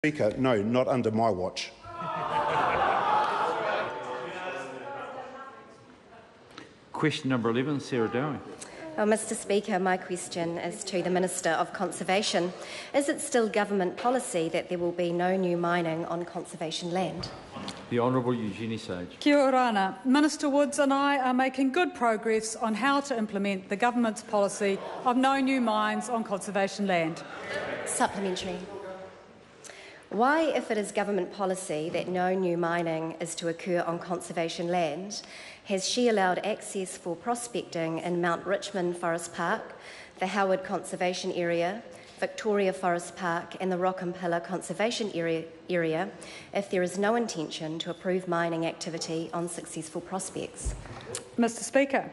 Speaker, no, not under my watch. Question number 11, Sarah Dowie. Well, Mr Speaker, my question is to the Minister of Conservation. Is it still government policy that there will be no new mining on conservation land? The Honourable Eugenie Sage. Kia ora. Minister Woods and I are making good progress on how to implement the government's policy of no new mines on conservation land. Supplementary. Why, if it is government policy that no new mining is to occur on conservation land, has she allowed access for prospecting in Mount Richmond Forest Park, the Howard Conservation Area, Victoria Forest Park and the Rockampilla Conservation Area if there is no intention to approve mining activity on successful prospects? Mr Speaker,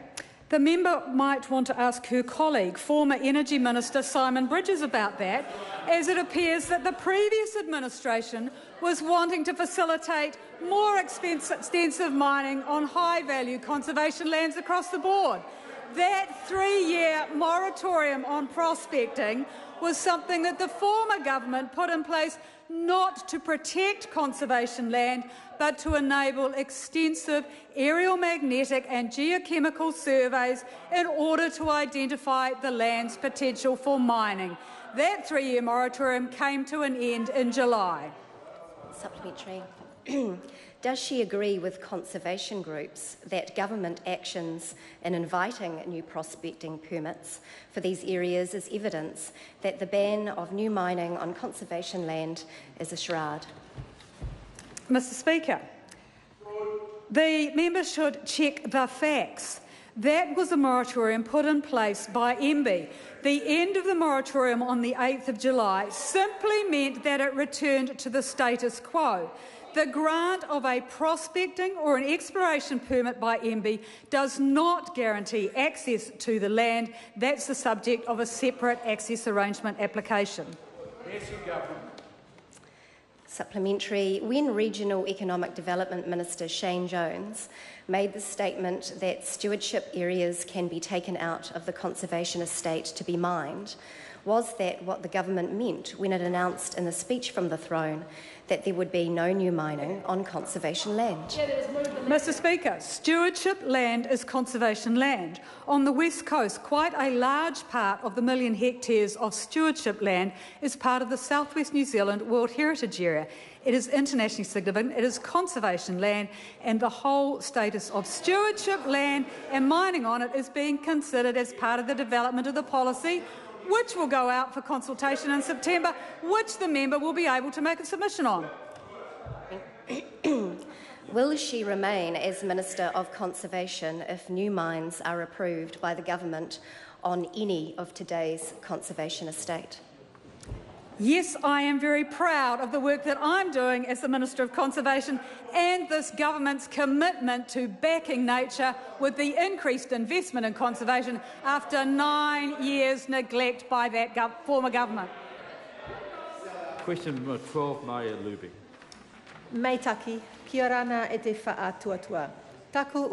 the member might want to ask her colleague, former Energy Minister Simon Bridges, about that, as it appears that the previous administration was wanting to facilitate more extensive mining on high-value conservation lands across the board. That 3-year moratorium on prospecting was something that the former government put in place not to protect conservation land, but to enable extensive aerial magnetic and geochemical surveys in order to identify the land's potential for mining. That 3-year moratorium came to an end in July. Supplementary. Does she agree with conservation groups that government actions in inviting new prospecting permits for these areas is evidence that the ban of new mining on conservation land is a charade? Mr Speaker, the member should check the facts. That was a moratorium put in place by MB. The end of the moratorium on the 8th of July simply meant that it returned to the status quo. The grant of a prospecting or an exploration permit by MB does not guarantee access to the land. That's the subject of a separate access arrangement application. Supplementary. When Regional Economic Development Minister Shane Jones made the statement that stewardship areas can be taken out of the conservation estate to be mined, was that what the government meant when it announced in the speech from the throne that there would be no new mining on conservation land? Mr Speaker, stewardship land is conservation land. On the West Coast, quite a large part of the 1 million hectares of stewardship land is part of the South West New Zealand World Heritage Area. It is internationally significant, it is conservation land, and the whole status of stewardship land and mining on it is being considered as part of the development of the policy, which will go out for consultation in September, which the member will be able to make a submission on. Will she remain as Minister of Conservation if new mines are approved by the government on any of today's conservation estate? Yes, I am very proud of the work that I'm doing as the Minister of Conservation and this government's commitment to backing nature with the increased investment in conservation after 9 years' neglect by that former government. Question number 12, Maia Luby. Meitaki, kia rana e te whaatuatua. Taku